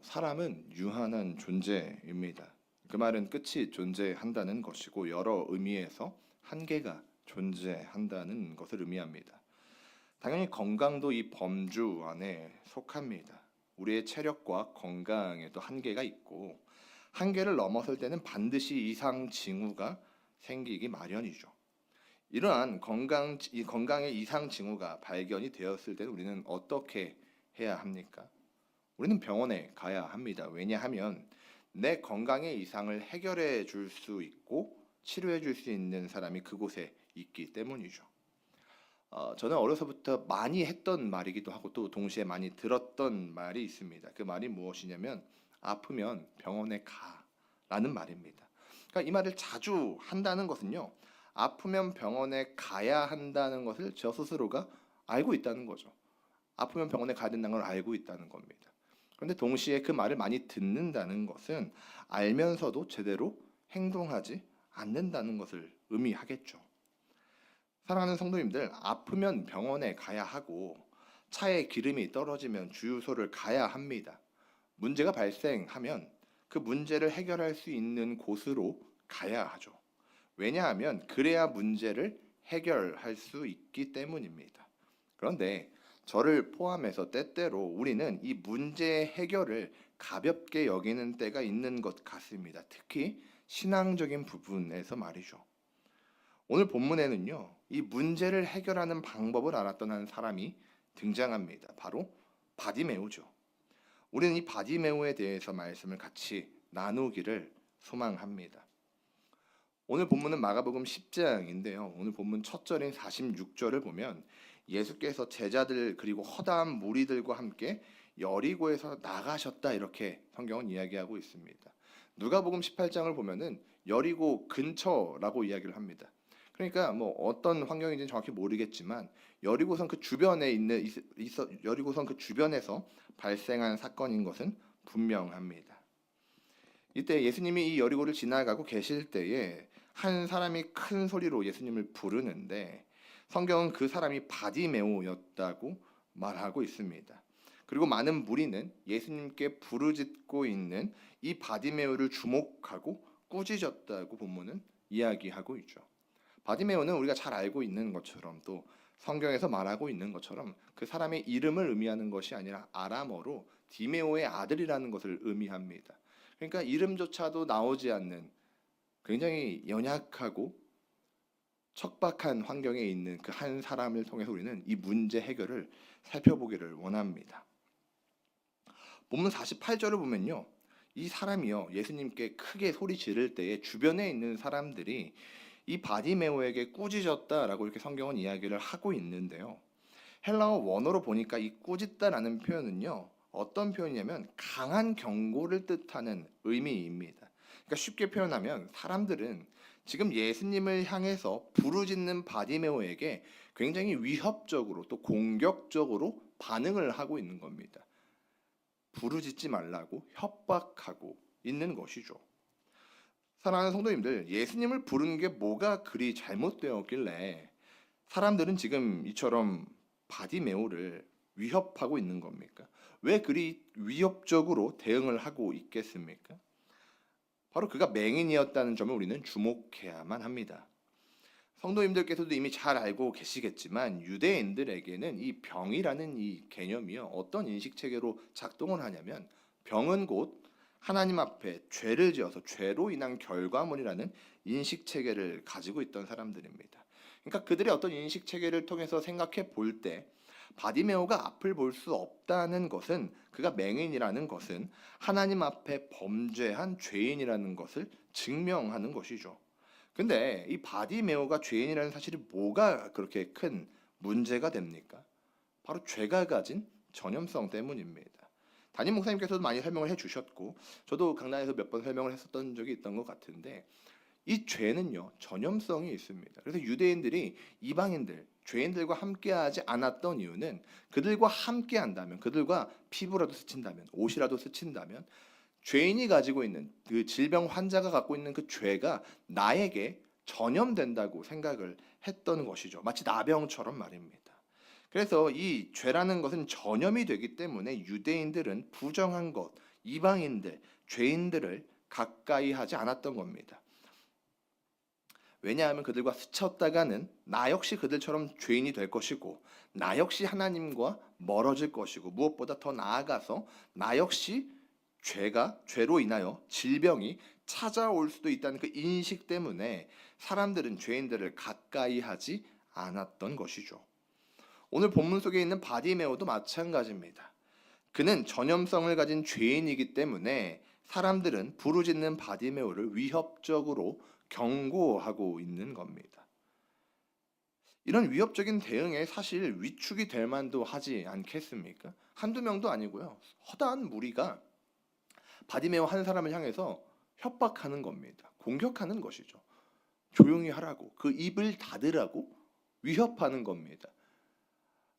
사람은 유한한 존재입니다. 그 말은 끝이 존재한다는 것이고 여러 의미에서 한계가 존재한다는 것을 의미합니다. 당연히 건강도 이 범주 안에 속합니다. 우리의 체력과 건강에도 한계가 있고 한계를 넘어설 때는 반드시 이상 징후가 생기기 마련이죠. 이러한 이 건강의 이상 징후가 발견이 되었을 때는 우리는 어떻게 해야 합니까? 우리는 병원에 가야 합니다. 왜냐하면 내 건강의 이상을 해결해 줄 수 있고 치료해 줄 수 있는 사람이 그곳에 있기 때문이죠. 저는 어려서부터 많이 했던 말이기도 하고 또 동시에 많이 들었던 말이 있습니다. 그 말이 무엇이냐면 아프면 병원에 가라는 말입니다. 그러니까 이 말을 자주 한다는 것은요. 아프면 병원에 가야 한다는 것을 저 스스로가 알고 있다는 거죠. 아프면 병원에 가야 된다는 걸 알고 있다는 겁니다. 그런데 동시에 그 말을 많이 듣는다는 것은 알면서도 제대로 행동하지 않는다는 것을 의미하겠죠. 사랑하는 성도님들, 아프면 병원에 가야 하고 차에 기름이 떨어지면 주유소를 가야 합니다. 문제가 발생하면 그 문제를 해결할 수 있는 곳으로 가야 하죠. 왜냐하면 그래야 문제를 해결할 수 있기 때문입니다. 그런데 저를 포함해서 때때로 우리는 이 문제의 해결을 가볍게 여기는 때가 있는 것 같습니다. 특히 신앙적인 부분에서 말이죠. 오늘 본문에는요, 이 문제를 해결하는 방법을 알았던 한 사람이 등장합니다. 바로 바디메오죠. 우리는 이 바디메오에 대해서 말씀을 같이 나누기를 소망합니다. 오늘 본문은 마가복음 10장인데요. 오늘 본문 첫 절인 46절을 보면 예수께서 제자들 그리고 허다한 무리들과 함께 여리고에서 나가셨다 이렇게 성경은 이야기하고 있습니다. 누가복음 18장을 보면은 여리고 근처라고 이야기를 합니다. 그러니까 뭐 어떤 환경인지는 정확히 모르겠지만 여리고성 그 주변에 여리고성 그 주변에서 발생한 사건인 것은 분명합니다. 이때 예수님이 이 여리고를 지나가고 계실 때에 한 사람이 큰 소리로 예수님을 부르는데 성경은 그 사람이 바디메오였다고 말하고 있습니다. 그리고 많은 무리는 예수님께 부르짖고 있는 이 바디메오를 주목하고 꾸짖었다고 본문은 이야기하고 있죠. 바디메오는 우리가 잘 알고 있는 것처럼 또 성경에서 말하고 있는 것처럼 그 사람의 이름을 의미하는 것이 아니라 아람어로 디메오의 아들이라는 것을 의미합니다. 그러니까 이름조차도 나오지 않는 굉장히 연약하고 척박한 환경에 있는 그 한 사람을 통해서 우리는 이 문제 해결을 살펴보기를 원합니다. 본문 48절을 보면요. 이 사람이요. 예수님께 크게 소리 지를 때에 주변에 있는 사람들이 이 바디메오에게 꾸짖었다라고 이렇게 성경은 이야기를 하고 있는데요. 헬라어 원어로 보니까 이 꾸짖다라는 표현은요. 어떤 표현이냐면 강한 경고를 뜻하는 의미입니다. 그러니까 쉽게 표현하면 사람들은 지금 예수님을 향해서 부르짖는 바디메오에게 굉장히 위협적으로 또 공격적으로 반응을 하고 있는 겁니다. 부르짖지 말라고 협박하고 있는 것이죠. 사랑하는 성도님들, 예수님을 부르는 게 뭐가 그리 잘못되었길래 사람들은 지금 이처럼 바디메오를 위협하고 있는 겁니까? 왜 그리 위협적으로 대응을 하고 있겠습니까? 바로 그가 맹인이었다는 점을 우리는 주목해야만 합니다. 성도님들께서도 이미 잘 알고 계시겠지만 유대인들에게는 이 병이라는 이 개념이요 어떤 인식 체계로 작동을 하냐면 병은 곧 하나님 앞에 죄를 지어서 죄로 인한 결과물이라는 인식 체계를 가지고 있던 사람들입니다. 그러니까 그들의 어떤 인식 체계를 통해서 생각해 볼 때 바디메오가 앞을 볼 수 없다는 것은 그가 맹인이라는 것은 하나님 앞에 범죄한 죄인이라는 것을 증명하는 것이죠. 근데 이 바디메오가 죄인이라는 사실이 뭐가 그렇게 큰 문제가 됩니까? 바로 죄가 가진 전염성 때문입니다. 담임 목사님께서도 많이 설명을 해주셨고 저도 강단에서 몇 번 설명을 했었던 적이 있던 것 같은데 이 죄는요 전염성이 있습니다. 그래서 유대인들이 이방인들 죄인들과 함께하지 않았던 이유는 그들과 함께한다면 그들과 피부라도 스친다면 옷이라도 스친다면 죄인이 가지고 있는 그 질병 환자가 갖고 있는 그 죄가 나에게 전염된다고 생각을 했던 것이죠. 마치 나병처럼 말입니다. 그래서 이 죄라는 것은 전염이 되기 때문에 유대인들은 부정한 것, 이방인들, 죄인들을 가까이 하지 않았던 겁니다. 왜냐하면 그들과 스쳤다가는 나 역시 그들처럼 죄인이 될 것이고 나 역시 하나님과 멀어질 것이고 무엇보다 더 나아가서 나 역시 죄로 인하여 질병이 찾아올 수도 있다는 그 인식 때문에 사람들은 죄인들을 가까이 하지 않았던 것이죠. 오늘 본문 속에 있는 바디메오도 마찬가지입니다. 그는 전염성을 가진 죄인이기 때문에 사람들은 부르짖는 바디메오를 위협적으로 경고하고 있는 겁니다. 이런 위협적인 대응에 사실 위축이 될 만도 하지 않겠습니까? 한두 명도 아니고요. 허다한 무리가 바디메오 한 사람을 향해서 협박하는 겁니다. 공격하는 것이죠. 조용히 하라고, 그 입을 닫으라고 위협하는 겁니다.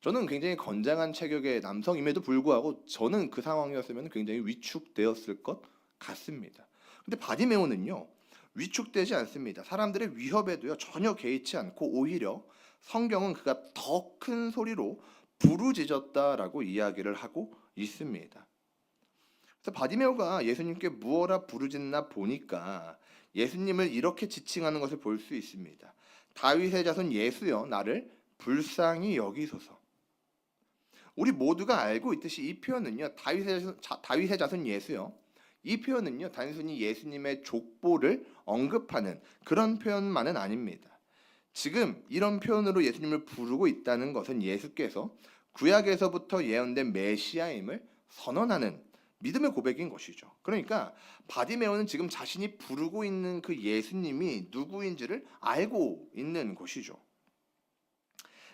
저는 굉장히 건장한 체격의 남성임에도 불구하고 저는 그 상황이었으면 굉장히 위축되었을 것 같습니다. 근데 바디메오는요, 위축되지 않습니다. 사람들의 위협에도요 전혀 개의치 않고 오히려 성경은 그가 더 큰 소리로 부르짖었다라고 이야기를 하고 있습니다. 그래서 바디메오가 예수님께 무어라 부르짖나 보니까 예수님을 이렇게 지칭하는 것을 볼 수 있습니다. 다윗의 자손 예수여 나를 불쌍히 여기소서. 우리 모두가 알고 있듯이 이 표현은요 다윗의 자손 예수요, 이 표현은요 단순히 예수님의 족보를 언급하는 그런 표현만은 아닙니다. 지금 이런 표현으로 예수님을 부르고 있다는 것은 예수께서 구약에서부터 예언된 메시아임을 선언하는 믿음의 고백인 것이죠. 그러니까 바디메오는 지금 자신이 부르고 있는 그 예수님이 누구인지를 알고 있는 것이죠.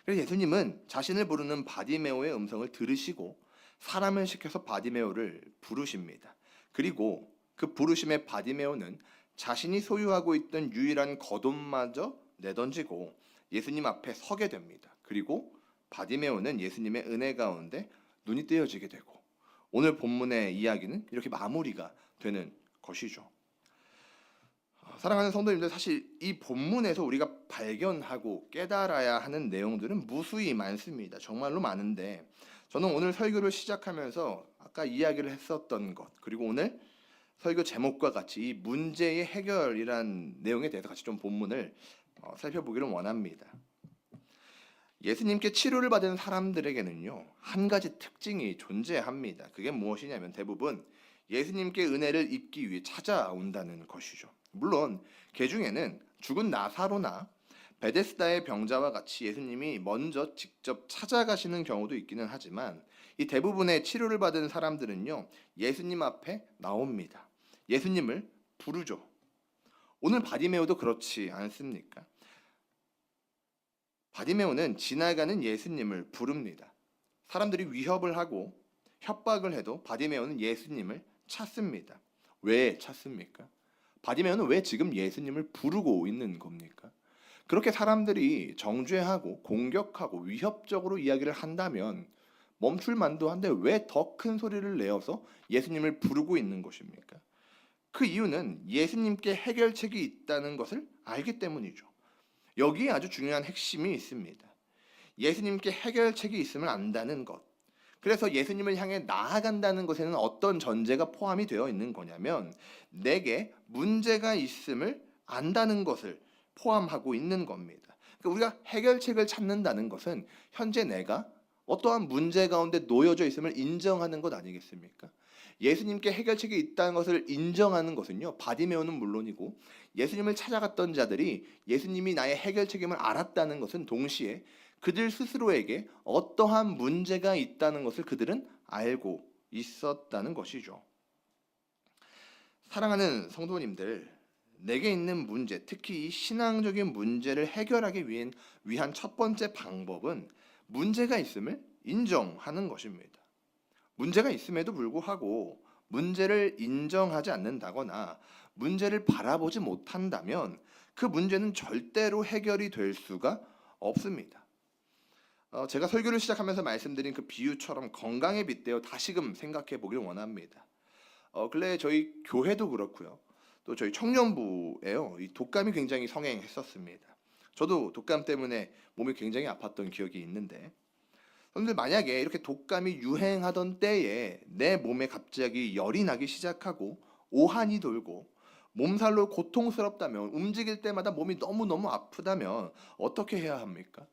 그래서 예수님은 자신을 부르는 바디메오의 음성을 들으시고 사람을 시켜서 바디메오를 부르십니다. 그리고 그 부르심의 바디메오는 자신이 소유하고 있던 유일한 겉옷마저 내던지고 예수님 앞에 서게 됩니다. 그리고 바디메오는 예수님의 은혜 가운데 눈이 떼어지게 되고 오늘 본문의 이야기는 이렇게 마무리가 되는 것이죠. 사랑하는 성도님들, 사실 이 본문에서 우리가 발견하고 깨달아야 하는 내용들은 무수히 많습니다. 정말로 많은데 저는 오늘 설교를 시작하면서 아까 이야기를 했었던 것, 그리고 오늘 설교 제목과 같이 이 문제의 해결이란 내용에 대해서 같이 좀 본문을 살펴보기를 원합니다. 예수님께 치료를 받은 사람들에게는요 한 가지 특징이 존재합니다. 그게 무엇이냐면 대부분 예수님께 은혜를 입기 위해 찾아온다는 것이죠. 물론 그 중에는 죽은 나사로나 베데스다의 병자와 같이 예수님이 먼저 직접 찾아가시는 경우도 있기는 하지만 이 대부분의 치료를 받은 사람들은요 예수님 앞에 나옵니다. 예수님을 부르죠. 오늘 바디메오도 그렇지 않습니까? 바디메오는 지나가는 예수님을 부릅니다. 사람들이 위협을 하고 협박을 해도 바디메오는 예수님을 찾습니다. 왜 찾습니까? 바디메오는 왜 지금 예수님을 부르고 있는 겁니까? 그렇게 사람들이 정죄하고 공격하고 위협적으로 이야기를 한다면 멈출 만도 한데 왜 더 큰 소리를 내어서 예수님을 부르고 있는 것입니까? 그 이유는 예수님께 해결책이 있다는 것을 알기 때문이죠. 여기에 아주 중요한 핵심이 있습니다. 예수님께 해결책이 있음을 안다는 것. 그래서 예수님을 향해 나아간다는 것에는 어떤 전제가 포함이 되어 있는 거냐면 내게 문제가 있음을 안다는 것을 포함하고 있는 겁니다. 그러니까 우리가 해결책을 찾는다는 것은 현재 내가 어떠한 문제 가운데 놓여져 있음을 인정하는 것 아니겠습니까? 예수님께 해결책이 있다는 것을 인정하는 것은요 바디메오는 물론이고 예수님을 찾아갔던 자들이 예수님이 나의 해결책임을 알았다는 것은 동시에 그들 스스로에게 어떠한 문제가 있다는 것을 그들은 알고 있었다는 것이죠. 사랑하는 성도님들, 내게 있는 문제, 특히 이 신앙적인 문제를 해결하기 위한 첫 번째 방법은 문제가 있음을 인정하는 것입니다. 문제가 있음에도 불구하고 문제를 인정하지 않는다거나 문제를 바라보지 못한다면 그 문제는 절대로 해결이 될 수가 없습니다. 제가 설교를 시작하면서 말씀드린 그 비유처럼 건강에 빗대어 다시금 생각해 보길 원합니다. 근래 저희 교회도 그렇고요. 또 저희 청년부에요. 이 독감이 굉장히 성행했었습니다. 저도 독감 때문에 몸이 굉장히 아팠던 기억이 있는데 그런데 만약에 이렇게 독감이 유행하던 때에 내 몸에 갑자기 열이 나기 시작하고 오한이 돌고 몸살로 고통스럽다면, 움직일 때마다 몸이 너무너무 아프다면 어떻게 해야 합니까?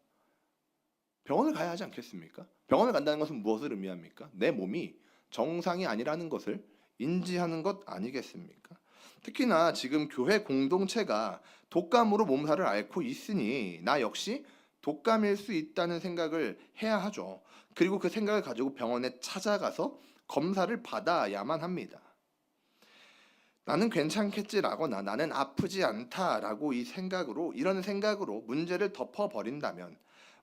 병원을 가야 하지 않겠습니까? 병원을 간다는 것은 무엇을 의미합니까? 내 몸이 정상이 아니라는 것을 인지하는 것 아니겠습니까? 특히나 지금 교회 공동체가 독감으로 몸살을 앓고 있으니 나 역시 독감일 수 있다는 생각을 해야 하죠. 그리고 그 생각을 가지고 병원에 찾아가서 검사를 받아야만 합니다. 나는 괜찮겠지라거나 나는 아프지 않다라고 이런 생각으로 문제를 덮어버린다면,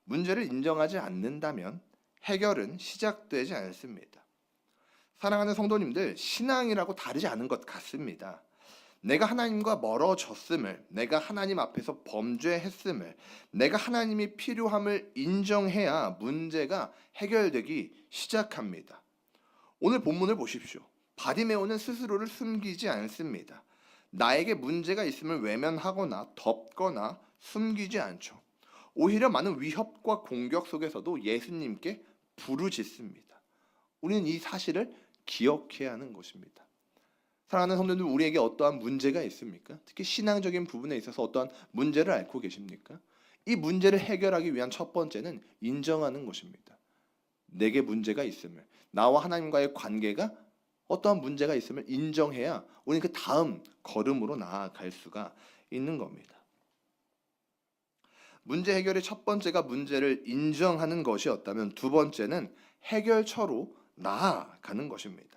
문제를 인정하지 않는다면 해결은 시작되지 않습니다. 사랑하는 성도님들, 신앙이라고 다르지 않은 것 같습니다. 내가 하나님과 멀어졌음을, 내가 하나님 앞에서 범죄했음을, 내가 하나님이 필요함을 인정해야 문제가 해결되기 시작합니다. 오늘 본문을 보십시오. 바디메오는 스스로를 숨기지 않습니다. 나에게 문제가 있음을 외면하거나 덮거나 숨기지 않죠. 오히려 많은 위협과 공격 속에서도 예수님께 부르짖습니다. 우리는 이 사실을 기억해야 하는 것입니다. 사랑하는 성도들, 우리에게 어떠한 문제가 있습니까? 특히 신앙적인 부분에 있어서 어떠한 문제를 앓고 계십니까? 이 문제를 해결하기 위한 첫 번째는 인정하는 것입니다. 내게 문제가 있음을, 나와 하나님과의 관계가 어떠한 문제가 있음을 인정해야 우리는 그 다음 걸음으로 나아갈 수가 있는 겁니다. 문제 해결의 첫 번째가 문제를 인정하는 것이었다면, 두 번째는 해결처로 나아가는 것입니다.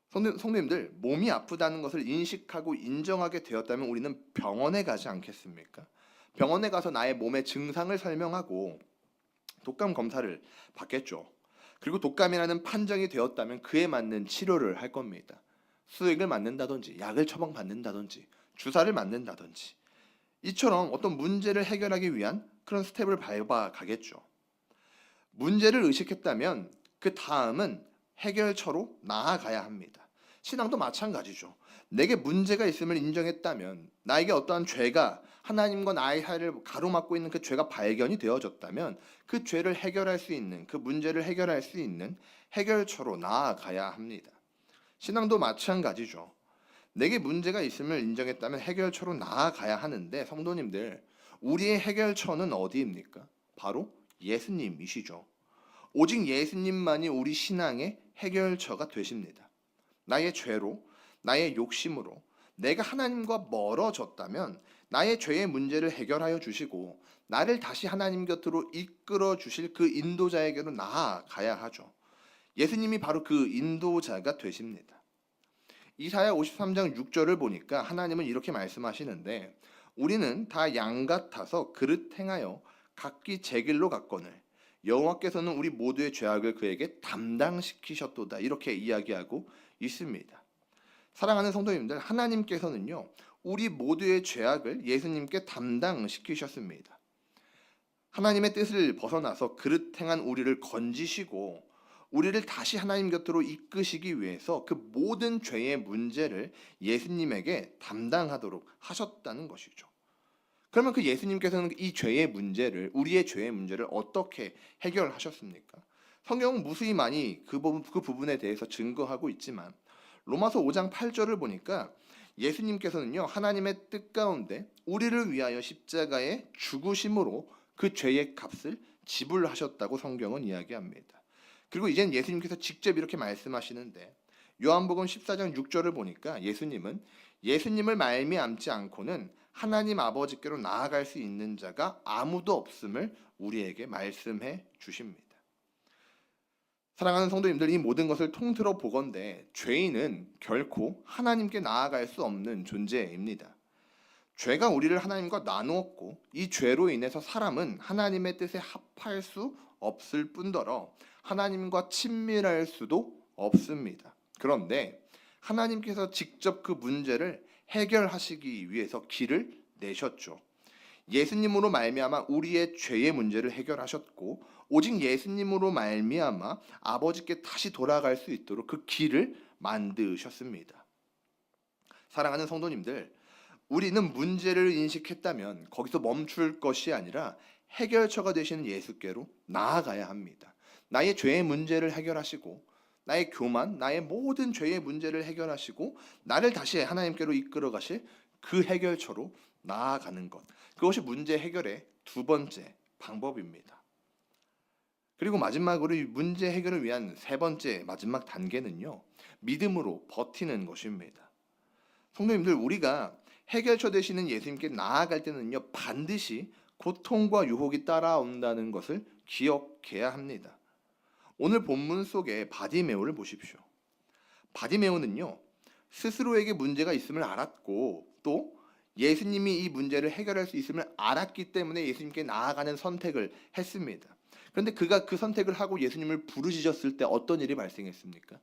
성도님들, 몸이 아프다는 것을 인식하고 인정하게 되었다면 우리는 병원에 가지 않겠습니까? 병원에 가서 나의 몸의 증상을 설명하고 독감 검사를 받겠죠. 그리고 독감이라는 판정이 되었다면 그에 맞는 치료를 할 겁니다. 수액을 맞는다든지 약을 처방받는다든지 주사를 맞는다든지, 이처럼 어떤 문제를 해결하기 위한 그런 스텝을 밟아 가겠죠. 문제를 의식했다면 그 다음은 해결처로 나아가야 합니다. 신앙도 마찬가지죠. 내게 문제가 있음을 인정했다면, 나에게 어떠한 죄가, 하나님과 나의 사이를 가로막고 있는 그 죄가 발견이 되어졌다면 그 죄를 해결할 수 있는, 그 문제를 해결할 수 있는 해결처로 나아가야 합니다. 신앙도 마찬가지죠. 내게 문제가 있음을 인정했다면 해결처로 나아가야 하는데, 성도님들, 우리의 해결처는 어디입니까? 바로 예수님이시죠. 오직 예수님만이 우리 신앙의 해결처가 되십니다. 나의 죄로, 나의 욕심으로 내가 하나님과 멀어졌다면 나의 죄의 문제를 해결하여 주시고 나를 다시 하나님 곁으로 이끌어 주실 그 인도자에게로 나아가야 하죠. 예수님이 바로 그 인도자가 되십니다. 이사야 53장 6절을 보니까 하나님은 이렇게 말씀하시는데, 우리는 다 양 같아서 그릇 행하여 각기 제 길로 갔거늘 여호와께서는 우리 모두의 죄악을 그에게 담당시키셨도다, 이렇게 이야기하고 있습니다. 사랑하는 성도님들, 하나님께서는요 우리 모두의 죄악을 예수님께 담당시키셨습니다. 하나님의 뜻을 벗어나서 그릇 행한 우리를 건지시고 우리를 다시 하나님 곁으로 이끄시기 위해서 그 모든 죄의 문제를 예수님에게 담당하도록 하셨다는 것이죠. 그러면 그 예수님께서는 이 죄의 문제를, 우리의 죄의 문제를 어떻게 해결하셨습니까? 성경은 무수히 많이 그 부분에 대해서 증거하고 있지만 로마서 5장 8절을 보니까 예수님께서는요 하나님의 뜻 가운데 우리를 위하여 십자가에 죽으심으로 그 죄의 값을 지불하셨다고 성경은 이야기합니다. 그리고 이젠 예수님께서 직접 이렇게 말씀하시는데, 요한복음 14장 6절을 보니까 예수님을 말미암지 않고는 하나님 아버지께로 나아갈 수 있는 자가 아무도 없음을 우리에게 말씀해 주십니다. 사랑하는 성도님들, 이 모든 것을 통틀어 보건대 죄인은 결코 하나님께 나아갈 수 없는 존재입니다. 죄가 우리를 하나님과 나누었고 이 죄로 인해서 사람은 하나님의 뜻에 합할 수 없을 뿐더러 하나님과 친밀할 수도 없습니다. 그런데 하나님께서 직접 그 문제를 해결하시기 위해서 길을 내셨죠. 예수님으로 말미암아 우리의 죄의 문제를 해결하셨고 오직 예수님으로 말미암아 아버지께 다시 돌아갈 수 있도록 그 길을 만드셨습니다. 사랑하는 성도님들, 우리는 문제를 인식했다면 거기서 멈출 것이 아니라 해결처가 되시는 예수께로 나아가야 합니다. 나의 죄의 문제를 해결하시고 나의 교만, 나의 모든 죄의 문제를 해결하시고 나를 다시 하나님께로 이끌어 가실 그 해결처로 나아가는 것. 그것이 문제 해결의 두 번째 방법입니다. 그리고 마지막으로 이 문제 해결을 위한 세 번째 마지막 단계는요. 믿음으로 버티는 것입니다. 성도님들, 우리가 해결처 되시는 예수님께 나아갈 때는요. 반드시 고통과 유혹이 따라온다는 것을 기억해야 합니다. 오늘 본문 속에 바디메오를 보십시오. 바디메오는요. 스스로에게 문제가 있음을 알았고 또 예수님이 이 문제를 해결할 수 있음을 알았기 때문에 예수님께 나아가는 선택을 했습니다. 그런데 그가 그 선택을 하고 예수님을 부르짖었을 때 어떤 일이 발생했습니까?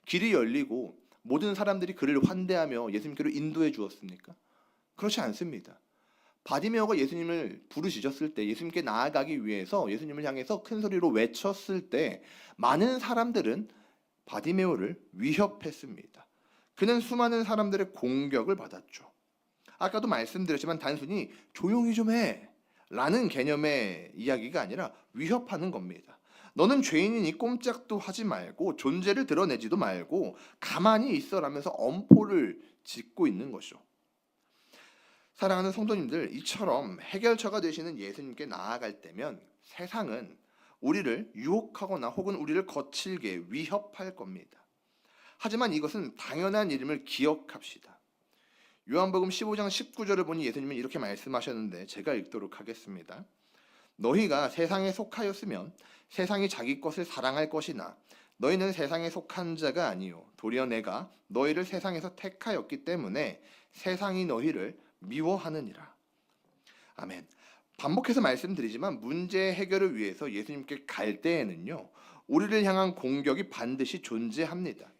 길이 열리고 모든 사람들이 그를 환대하며 예수님께로 인도해 주었습니까? 그렇지 않습니다. 바디메오가 예수님을 부르짖었을 때, 예수님께 나아가기 위해서 예수님을 향해서 큰 소리로 외쳤을 때 많은 사람들은 바디메오를 위협했습니다. 그는 수많은 사람들의 공격을 받았죠. 아까도 말씀드렸지만 단순히 조용히 좀 해 라는 개념의 이야기가 아니라 위협하는 겁니다. 너는 죄인이니 꼼짝도 하지 말고 존재를 드러내지도 말고 가만히 있어라면서 엄포를 짓고 있는 것이죠. 사랑하는 성도님들, 이처럼 해결처가 되시는 예수님께 나아갈 때면 세상은 우리를 유혹하거나 혹은 우리를 거칠게 위협할 겁니다. 하지만 이것은 당연한 일임을 기억합시다. 요한복음 15장 19절을 보니 예수님은 이렇게 말씀하셨는데 제가 읽도록 하겠습니다. 너희가 세상에 속하였으면 세상이 자기 것을 사랑할 것이나 너희는 세상에 속한 자가 아니요 도리어 내가 너희를 세상에서 택하였기 때문에 세상이 너희를 미워하느니라. 아멘. 반복해서 말씀드리지만 문제 해결을 위해서 예수님께 갈 때에는요. 우리를 향한 공격이 반드시 존재합니다.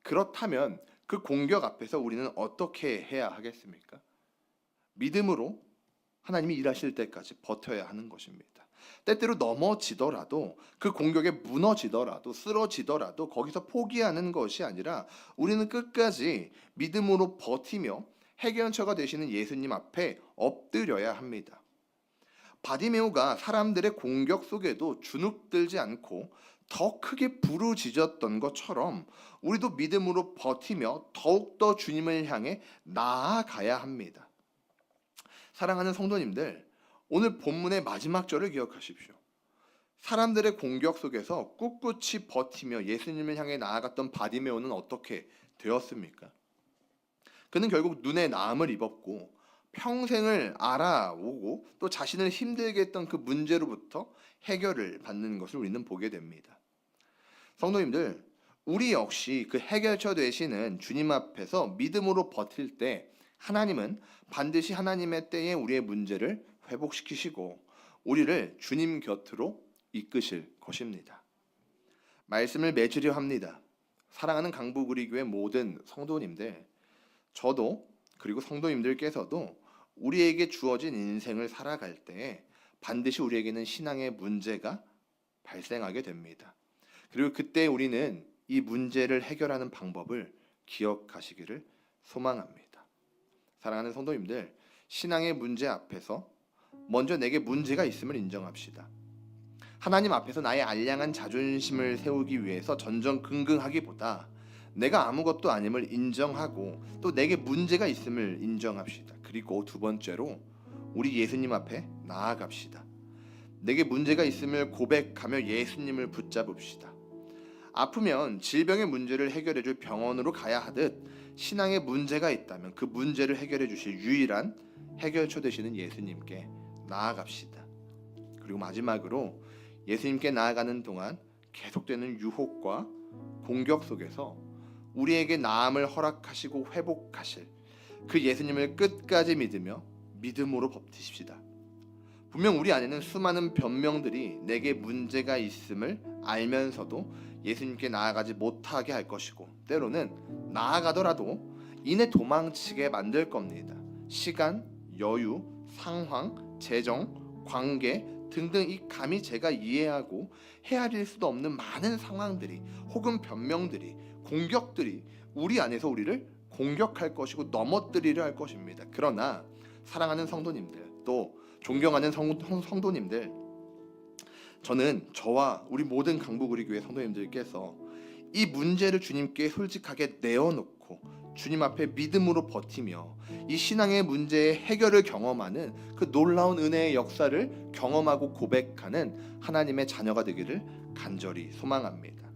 그렇다면 그 공격 앞에서 우리는 어떻게 해야 하겠습니까? 믿음으로 하나님이 일하실 때까지 버텨야 하는 것입니다. 때때로 넘어지더라도 그 공격에 무너지더라도 쓰러지더라도 거기서 포기하는 것이 아니라 우리는 끝까지 믿음으로 버티며 해결처가 되시는 예수님 앞에 엎드려야 합니다. 바디메오가 사람들의 공격 속에도 주눅들지 않고 더 크게 부르짖었던 것처럼 우리도 믿음으로 버티며 더욱더 주님을 향해 나아가야 합니다. 사랑하는 성도님들, 오늘 본문의 마지막 절을 기억하십시오. 사람들의 공격 속에서 꿋꿋이 버티며 예수님을 향해 나아갔던 바디메오는 어떻게 되었습니까? 그는 결국 눈에 나음을 입었고 평생을 알아오고 또 자신을 힘들게 했던 그 문제로부터 해결을 받는 것을 우리는 보게 됩니다. 성도님들, 우리 역시 그 해결처 되시는 주님 앞에서 믿음으로 버틸 때 하나님은 반드시 하나님의 때에 우리의 문제를 회복시키시고 우리를 주님 곁으로 이끄실 것입니다. 말씀을 맺으려 합니다. 사랑하는 강북우리교회 모든 성도님들, 저도 그리고 성도님들께서도 우리에게 주어진 인생을 살아갈 때 반드시 우리에게는 신앙의 문제가 발생하게 됩니다. 그리고 그때 우리는 이 문제를 해결하는 방법을 기억하시기를 소망합니다. 사랑하는 성도님들, 신앙의 문제 앞에서 먼저 내게 문제가 있음을 인정합시다. 하나님 앞에서 나의 알량한 자존심을 세우기 위해서 전전긍긍하기보다 내가 아무것도 아님을 인정하고 또 내게 문제가 있음을 인정합시다. 그리고 두 번째로 우리 예수님 앞에 나아갑시다. 내게 문제가 있음을 고백하며 예수님을 붙잡읍시다. 아프면 질병의 문제를 해결해 줄 병원으로 가야 하듯 신앙에 문제가 있다면 그 문제를 해결해 주실 유일한 해결처 되시는 예수님께 나아갑시다. 그리고 마지막으로 예수님께 나아가는 동안 계속되는 유혹과 공격 속에서 우리에게 나음을 허락하시고 회복하실 그 예수님을 끝까지 믿으며 믿음으로 버티십시다. 분명 우리 안에는 수많은 변명들이 내게 문제가 있음을 알면서도 예수님께 나아가지 못하게 할 것이고 때로는 나아가더라도 이내 도망치게 만들 겁니다. 시간, 여유, 상황, 재정, 관계 등등 이 감히 제가 이해하고 헤아릴 수도 없는 많은 상황들이 혹은 변명들이 공격들이 우리 안에서 우리를 공격할 것이고 넘어뜨리려 할 것입니다. 그러나 사랑하는 성도님들 또 존경하는 성도님들, 저는 저와 우리 모든 강북우리교회 성도님들께서 이 문제를 주님께 솔직하게 내어놓고 주님 앞에 믿음으로 버티며 이 신앙의 문제의 해결을 경험하는 그 놀라운 은혜의 역사를 경험하고 고백하는 하나님의 자녀가 되기를 간절히 소망합니다.